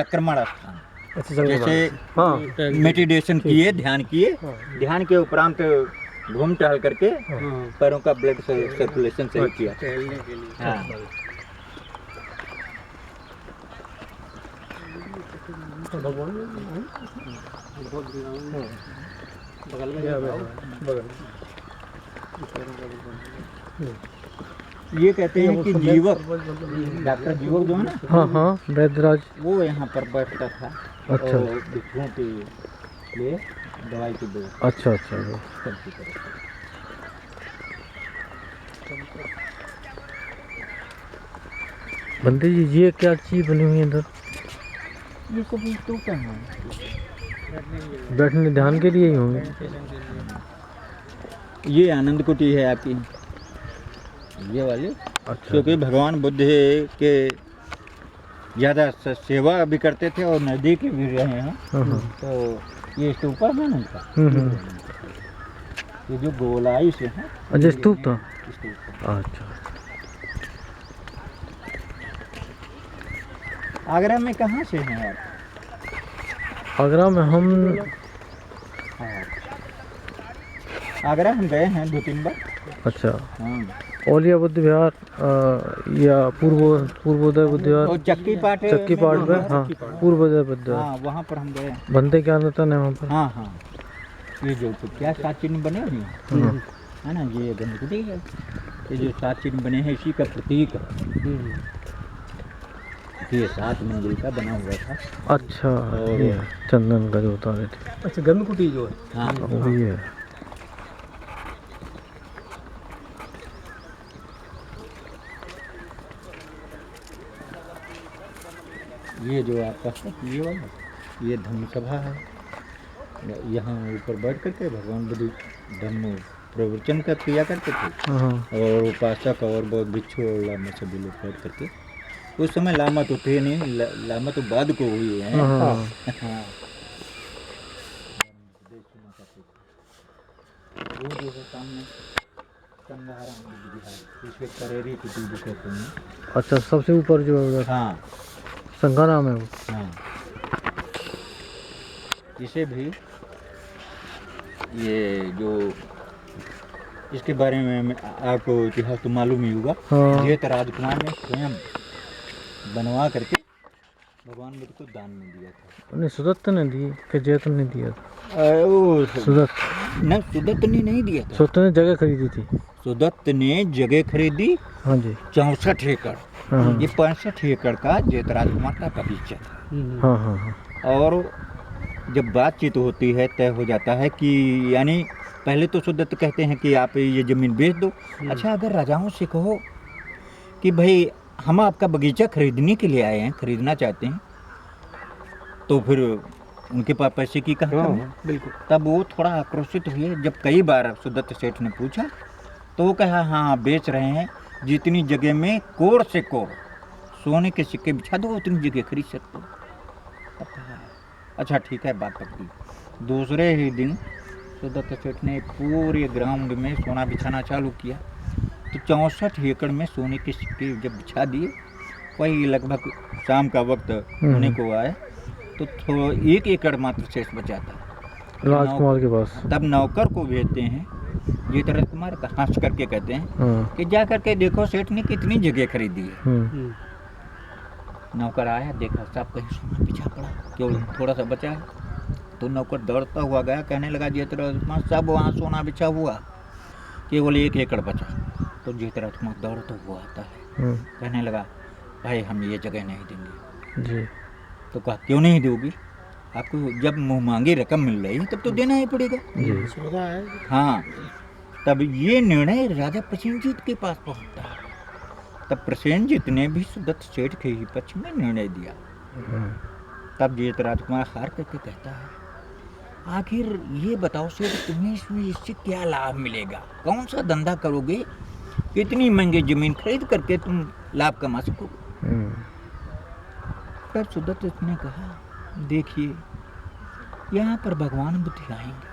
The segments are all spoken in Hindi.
आक्रमण स्थान। अच्छा, जैसे मेडिटेशन किए, ध्यान किए, ध्यान के उपरांत घूम टहल करके पैरों का ब्लड सर्कुलेशन सही किया टहलने के लिए। हाँ। बगल में बगल ये कहते हैं कि जीवक, डॉक्टर जीवक जो है ना, हाँ वैद्यराज, वो यहाँ पर बैठता था। अच्छा। और बिच्छुओं के लिए दवाई की व्यवस्था अच्छा करती थी। बंदे जी ये क्या चीज बनी हुई है इधर? ये सब तो क्या है, बैठने ध्यान के लिए ही होंगे। ये आनंद कुटी है आपकी, ये वाली। अच्छा, क्योंकि भगवान बुद्ध के ज़्यादा सेवा भी करते थे और नज़दीक भी रहे हैं। तो ये स्तूपा है ना इनका, ये जो गोलाई से है। अच्छा स्तूप था। स्तूप। अच्छा, आगरा में कहाँ से हैं आप? आगरा में हम हाँ। आगरा हम गए हैं 2-3 बार। अच्छा, हाँ। औलिया बुद्ध विहार या पूर्वोदय बुद्ध विहार, और चक्की पाट में, हाँ पूर्वोदय बुद्ध विहार। हाँ, वहाँ पर हम गए। बनते क्या नतन है वहाँ पर? हाँ। ये जो तो क्या 7 चिन्ह बने हुए हैं, है ना, ये गंदगी है। ये जो 7 चिन्ह बने हैं इसी का प्रतीक है। ये 7 मंजिल का बना हुआ था। अच्छा, ये चंदन का जो होता है। अच्छा, गंदकुटी जो है। हाँ, वही है। ये जो आपका है, ये वाला, ये धम्म सभा है। यहाँ ऊपर बैठ करके भगवान बुद्ध धम्म प्रवचन का किया करते थे। और उपासक और बहुत भिक्षु और लामा सभी लोग बैठ करके। उस समय लामा तो थे नहीं, लामा तो बाद को हुए हैं। हाँ। वो जो है सामने संघारा मंदिर है, इसके करेरी कुटी भी कहते हैं। अच्छा, सबसे ऊपर जो है हाँ, संघा नाम है वो। हाँ। इसे भी ये जो इसके बारे में आपको इतिहास तो मालूम ही होगा। जेठ राजकुमार ने स्वयं बनवा करके भगवान बुद्ध को दान में दिया था। नहीं, सुदत्त ने दी कि जेठ ने दिया था? सुदत्त नहीं, सुदत्त ने नहीं दिया था। सुदत्त ने जगह खरीदी थी। सुदत्त ने जगह खरीदी। हाँ जी। 64 एकड़। ये 65 एकड़ का जेठ राजकुमार का बगीचा था। हाँ। और जब बातचीत होती है, तय हो जाता है कि यानी पहले तो सुदत्त कहते हैं कि आप ये ज़मीन बेच दो। अच्छा, अगर राजाओं से कहो कि भाई हम आपका बगीचा खरीदने के लिए आए हैं, खरीदना चाहते हैं, तो फिर उनके पास पैसे की कहाँ कमी? बिल्कुल। तब वो थोड़ा आक्रोशित हुए। जब कई बार सुदत्त सेठ ने पूछा तो वो कहा हाँ बेच रहे हैं, जितनी जगह में कोर से कोर सोने के सिक्के बिछा दो उतनी जगह खरीद सकते हो। तब कहा अच्छा ठीक है, बात पक्की। दूसरे ही दिन सुदत्त सेठ ने पूरे ग्राउंड में सोना बिछाना चालू किया। तो 64 एकड़ में सोने के सिक्के जब बिछा दिए, वही लगभग शाम का वक्त होने को आया, तो 1 एकड़ मात्र शेष बचा था राजकुमार के पास। तब नौकर को भेजते हैं, जेठ राजकुमार का हंस करके कहते हैं कि जा करके देखो सेठ ने कितनी जगह खरीदी है। नौकर आया, देखा सब कहीं सोना बिछा पड़ा, केवल थोड़ा सा बचा है। तो नौकर दौड़ता हुआ गया, कहने लगा जेठ राजकुमार सब वहाँ सोना बिछा हुआ, केवल 1 एकड़ बचा। तो जेठ राजकुमार दौड़ता हुआ आता है, कहने लगा भाई हम ये जगह नहीं देंगे जी। तो कहा क्यों नहीं दोगी? आपको जब मुँह मांगी रकम मिल रही है तब तो देना ही पड़ेगा। हाँ। तब ये निर्णय राजा प्रसेनजीत के पास पहुंचता है। तब प्रसेनजीत ने भी सुदत्त सेठ के ही पक्ष में निर्णय दिया। तब जेठ राजकुमार हार करके कहता है आखिर ये बताओ सेठ, तुम्हें इससे क्या लाभ मिलेगा? कौन सा धंधा करोगे, इतनी महंगी जमीन खरीद करके तुम लाभ कमा सकोगे? तब सुदत्त ने कहा देखिए, यहाँ पर भगवान बुद्ध आएंगे,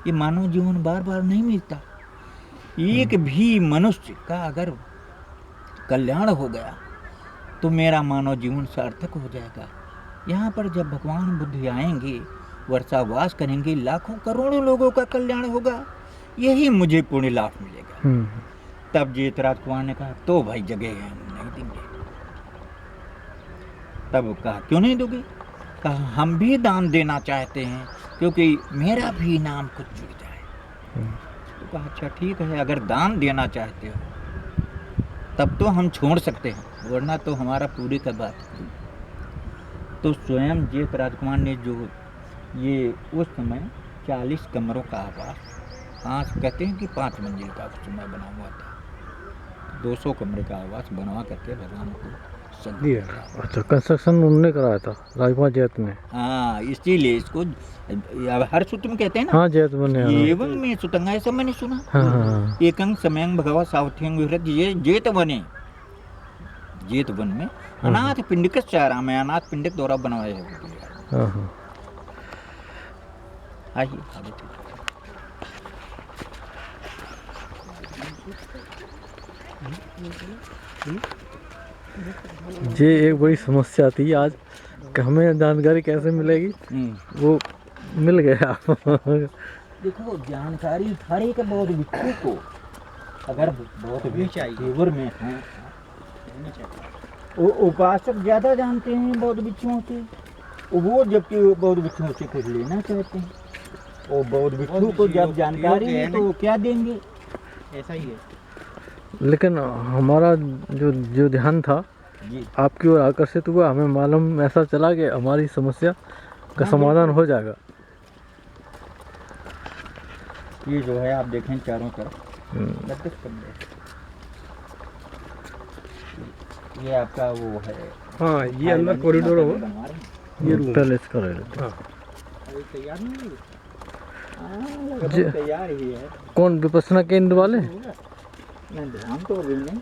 ये मानव जीवन बार बार नहीं मिलता। एक भी मनुष्य का अगर कल्याण हो गया तो मेरा मानव जीवन सार्थक हो जाएगा। यहाँ पर जब भगवान बुद्ध आएंगे, वर्षावास करेंगे, लाखों करोड़ों लोगों का कल्याण होगा, यही मुझे पुण्य लाभ मिलेगा। तब जेतराज कुमार ने कहा तो भाई जगह है, हम नहीं देंगे। तब कहा क्यों नहीं दोगे? कहा हम भी दान देना चाहते हैं, क्योंकि मेरा भी नाम कुछ जुड़ जाए। तो कहा अच्छा ठीक है, अगर दान देना चाहते हो तब तो हम छोड़ सकते हैं, वरना तो हमारा पूरी का बात है। तो स्वयं जेठ राजकुमार ने जो ये उस समय 40 कमरों का आवास, आज कहते हैं कि 5 मंजिल का उस समय बना हुआ था, 200 कमरे का आवास बनवा करके भगवान को सौंप दिया। अच्छा, कंस्ट्रक्शन उन्होंने कराया था राजकुमार जैत ने? हाँ, इसीलिए इसको हर सुतम कहते हैं ना। हाँ, जैत बने। एवं में सुतंगा, ऐसा मैंने सुना। हाँ। एकंग समयंग भगवा सावथ्यंग विहरत, ये जेत बने, जेत वन में अनाथ पिंडिक चारा में अनाथ पिंडिक द्वारा बनवाया है। आइए आगे ये एक बड़ी समस्या थी आज कि हमें जानकारी कैसे मिलेगी, वो मिल गया। देखो, जानकारी हर एक बौद्ध भिक्षु को, अगर बौद्ध भिक्षु में है, वो उपासक ज्यादा जानते हैं बौद्ध भिक्षुओं से, वो जबकि बौद्ध भिक्षुओं से कुछ लेना चाहते हैं। वो बौद्ध भिक्षु को जब जानकारी है तो वो क्या देंगे, ऐसा ही है। लेकिन हमारा जो ध्यान था आपकी ओर आकर्षित हुआ, हमें मालूम ऐसा चला कि हमारी समस्या का समाधान हो जाएगा। ये जो है आप देखें चारों तरफ 32 कमरे, ये आपका वो है। हाँ, ये अंदर कॉरिडोर हो, ये रूम पैलेस का रह रहा। तैयार नहीं है, तैयार ही है। कौन, विपස්සना केंद्र वाले? ध्यान तो नहीं,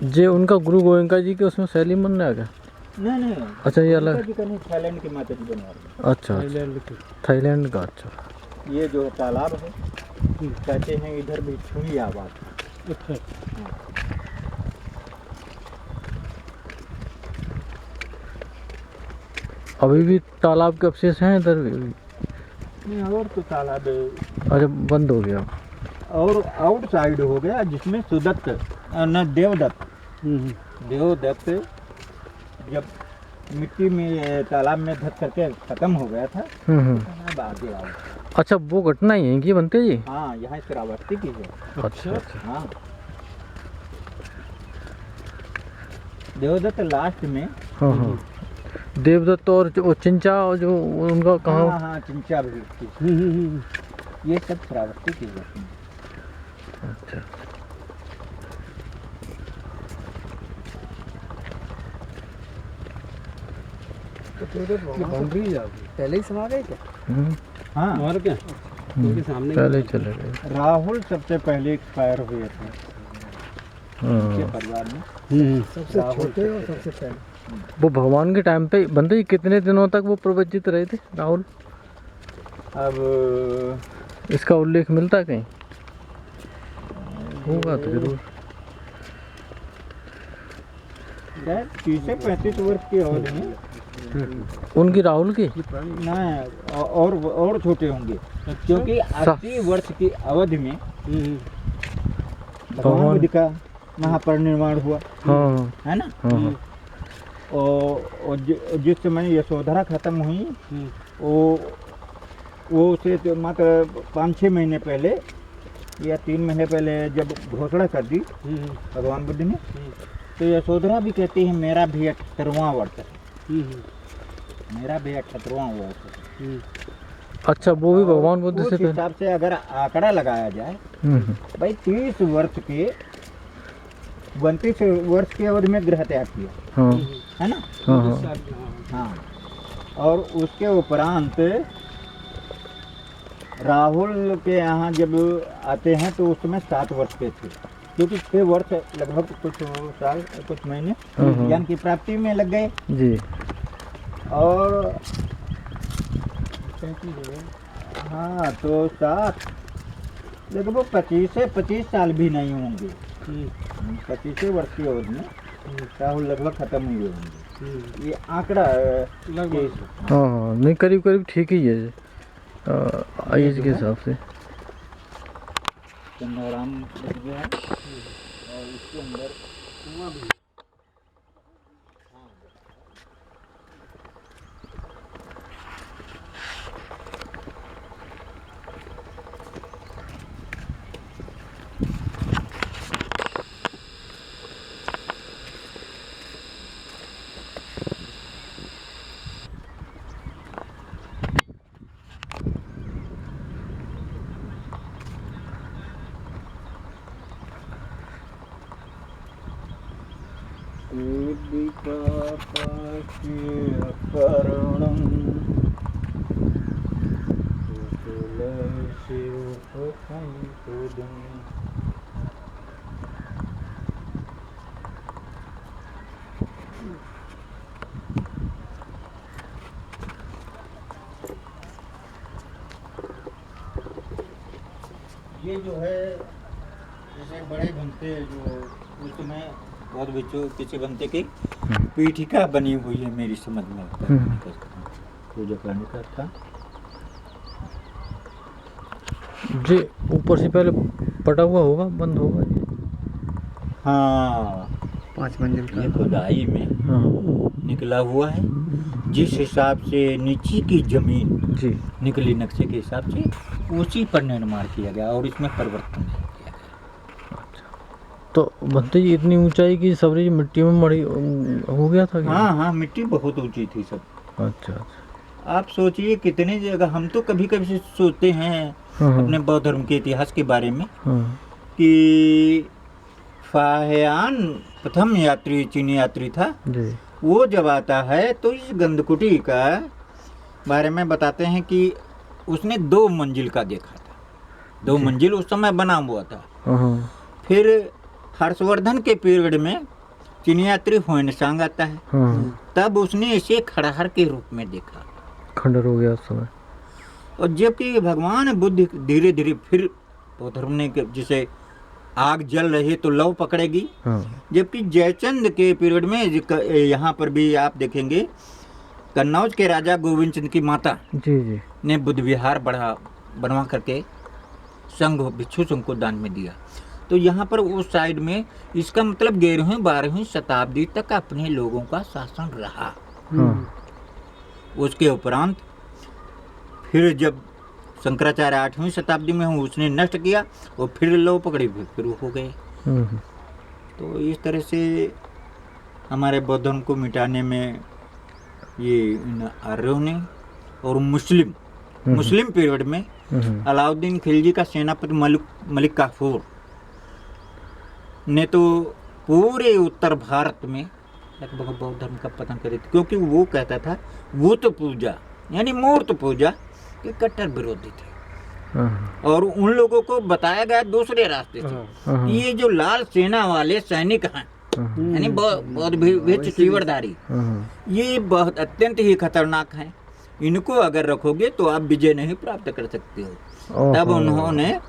जे उनका गुरु गोयंका जी के उसमें शैली मन ने आ गया। नहीं। अच्छा, ये अलग। थाईलैंड की माता जी बनवा रहे। अच्छा, थाईलैंड का। अच्छा, ये जो तालाब है, कहते हैं इधर भी छुई आवाज। अच्छा, अभी भी तालाब के अवशेष हैं इधर भी? नहीं, और तो तालाब अच्छा, बंद हो गया और आउटसाइड हो गया, जिसमें सुदत्त न देवदत्त जब मिट्टी में तालाब में धस करके खत्म हो गया था, तालाब आगे आओ। अच्छा, वो घटना ही है कि बनते जी? हाँ, यहाँ श्रावस्ती की है। अच्छा। हाँ, देवदत्त लास्ट में। हाँ, देवदत्त और जो चिंचा और जो उनका कहाँ? हाँ, चिंचा भी ये सब श्रावस्ती की है। अच्छा, बाउंड्री पहले ही समा गए क्या? हाँ, और क्या उनके सामने पहले चले गए। राहुल सबसे पहले एक्सपायर हुए थे उनके परिवार में। सबसे छोटे और सबसे पहले वो भगवान के टाइम पे बनते ही कितने दिनों तक वो प्रवचित रहे थे राहुल? अब इसका उल्लेख मिलता है कहीं? होगा तो जरूर। 30 से 35 वर्ष की अवधि में। उनकी राहुल की नहीं, और छोटे होंगे, क्योंकि 80 वर्ष की अवधि में भगवान बुद्ध का महापरिनिर्वाण हुआ। हाँ, है ना। हाँ। और जिस समय यशोधरा खत्म हुई, वो से तो मात्र 5-6 महीने पहले या 3 महीने पहले जब घोषणा कर दी भगवान बुद्ध ने, तो यशोधरा भी कहती है मेरा भी 78वां वर्ष है, मेरा भी 78वां वर्ष है। अच्छा, वो भी भगवान बुद्ध से उस हिसाब से अगर आंकड़ा लगाया जाए, भाई 30 वर्ष के 32 वर्ष की अवधि में गृह त्याग किया। हाँ, है ना। हाँ, हाँ, और उसके उपरांत राहुल के यहाँ जब आते हैं तो उस समय 7 वर्ष के थे, क्योंकि 6 वर्ष लगभग कुछ साल कुछ महीने ज्ञान की प्राप्ति में लग गए जी। और हाँ, तो 7 लगभग 25 से 25 साल भी नहीं होंगे। 25 वर्ष की अवधि में राहुल लगभग खत्म हुए होंगे। ये आंकड़ा हाँ हाँ, नहीं करीब करीब ठीक ही है एज के हिसाब से। चंदाराम बच गया है और इसके अंदर कुआं भी। ये जो है जैसे बड़े बनते जो उसमें बहुत बच्चों किसी बनते की पीठिका बनी हुई है मेरी समझ में पूजा करने का था। जी ऊपर से पहले पटा हुआ होगा, बंद होगा जी। हाँ 5 मंजिल का ये खुदाई में हाँ निकला हुआ है, जिस हिसाब से नीचे की जमीन जी। निकली नक्शे के हिसाब से उसी पर निर्माण किया गया और इसमें परिवर्तन नहीं किया गया। तो बनते जी इतनी ऊंचाई की सबरी मिट्टी में मड़ी हो गया था क्या? हाँ हाँ मिट्टी बहुत ऊंची थी सब। अच्छा अच्छा। आप सोचिए कितने जगह हम तो कभी कभी सोचते हैं हाँ हाँ अपने बौद्ध धर्म के इतिहास के बारे में हाँ कि फाहियान प्रथम यात्री चीनी यात्री था, जी वो जब आता है तो इस गंधकुटी का बारे में बताते हैं कि उसने 2 मंजिल का देखा था। 2 मंजिल उस समय बना हुआ था। हाँ फिर हर्षवर्धन के पीरियड में चीनी यात्री हुएनसांग आता है, हाँ तब उसने इसे खड़हर के रूप में देखा। खंडर हो गया उस समय। और जबकि भगवान बुद्ध धीरे धीरे फिर बौद्ध धर्म ने जिसे आग जल रही तो लौ पकड़ेगी, हाँ जबकि जयचंद के पीरियड में यहाँ पर भी आप देखेंगे कन्नौज के राजा गोविंद चंद की माता जी जी ने बुद्ध विहार बनवा करके संघ भिक्षु संघ को दान में दिया। तो यहाँ पर उस साइड में इसका मतलब 11वीं 12वीं शताब्दी तक अपने लोगों का शासन रहा। हाँ उसके उपरांत फिर जब शंकराचार्य 8वीं शताब्दी में हूँ उसने नष्ट किया और फिर लो पकड़ी फिर हो गए। हम्म। तो इस तरह से हमारे बौद्ध धर्म को मिटाने में ये इन आर्यों ने और मुस्लिम पीरियड में अलाउद्दीन खिलजी का सेनापति मलिक काफूर ने तो पूरे उत्तर भारत में लगभग बौद्ध धर्म का पतन करे थे, क्योंकि वो कहता था भूत पूजा यानी मूर्त पूजा के कट्टर विरोधी थे। हाँ और उन लोगों को बताया गया दूसरे रास्ते से हाँ ये जो लाल सेना वाले सैनिक हैं यानी बौद्ध भिक्षु चीवरधारी, हाँ ये बहुत अत्यंत ही खतरनाक हैं, इनको अगर रखोगे तो आप विजय नहीं प्राप्त कर सकते हो। तब उन्होंने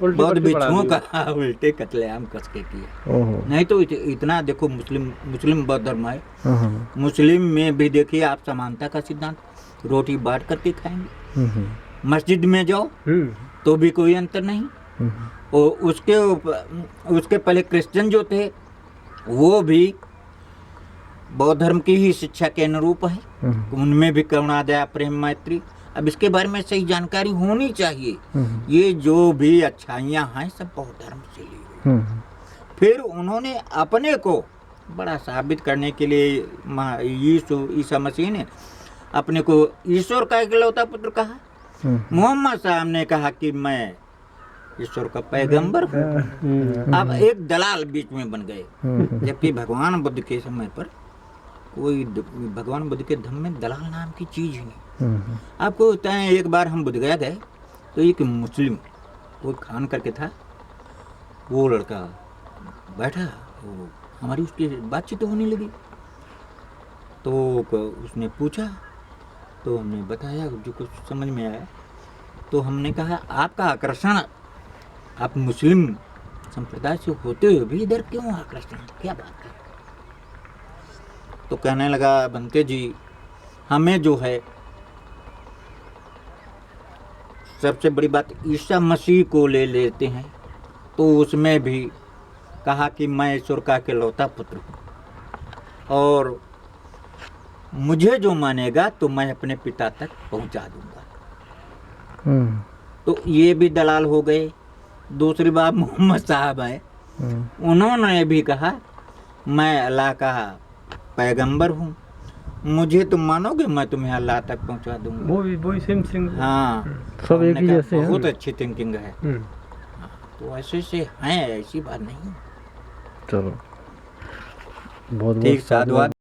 बौद्ध भिक्षुओं का उल्टे कत्लेआम कस के किया। ओहो नहीं तो इतना देखो मुस्लिम बौद्ध धर्म है, हाँ मुस्लिम में भी देखिए आप समानता का सिद्धांत, रोटी बांट करके खाएंगे। मस्जिद में जाओ तो भी कोई अंतर नहीं। और उसके पहले क्रिश्चियन जो थे वो भी बौद्ध धर्म की ही शिक्षा के अनुरूप है, उनमें भी करुणा दया प्रेम मैत्री। अब इसके बारे में सही जानकारी होनी चाहिए। ये जो भी अच्छाइयाँ हैं सब बौद्ध धर्म से ली हुई। फिर उन्होंने अपने को बड़ा साबित करने के लिए ईसा मसीह ने अपने को ईश्वर का इकलौता पुत्र कहा। मोहम्मद साहब ने कहा कि मैं ईश्वर का पैगंबर हूँ। अब एक दलाल बीच में बन गए, जबकि भगवान बुद्ध के समय पर कोई भगवान बुद्ध के धर्म में दलाल नाम की चीज ही नहीं। आपको होता है एक बार हम बुद्ध गया गए तो एक मुस्लिम वो खान करके था, वो लड़का बैठा, वो हमारी उसकी बातचीत होने लगी। तो उसने पूछा तो हमने बताया जो कुछ समझ में आया। तो हमने कहा आपका आकर्षण आप मुस्लिम संप्रदाय से होते हुए भी इधर क्यों आकर्षण, क्या बात है? तो कहने लगा बनते जी हमें जो है सबसे बड़ी बात ईसा मसीह को ले लेते हैं तो उसमें भी कहा कि मैं ईश्वर का इकलौता पुत्र हूँ और मुझे जो मानेगा तो मैं अपने पिता तक पहुंचा दूंगा। तो ये भी दलाल हो गए। दूसरी बात मोहम्मद साहब है, उन्होंने भी कहा मैं अल्लाह का पैगंबर हूँ, मुझे तुम मानोगे मैं तुम्हें अल्लाह तक पहुंचा दूंगा। वो भी सेम थिंग। हाँ सब एक हमने ही कहा, जैसे हैं। बहुत अच्छी थिंकिंग है। तो ऐसे से हैं, ऐसी बात नहीं। चलो बहुत ठीक, बहुत साधुवाद।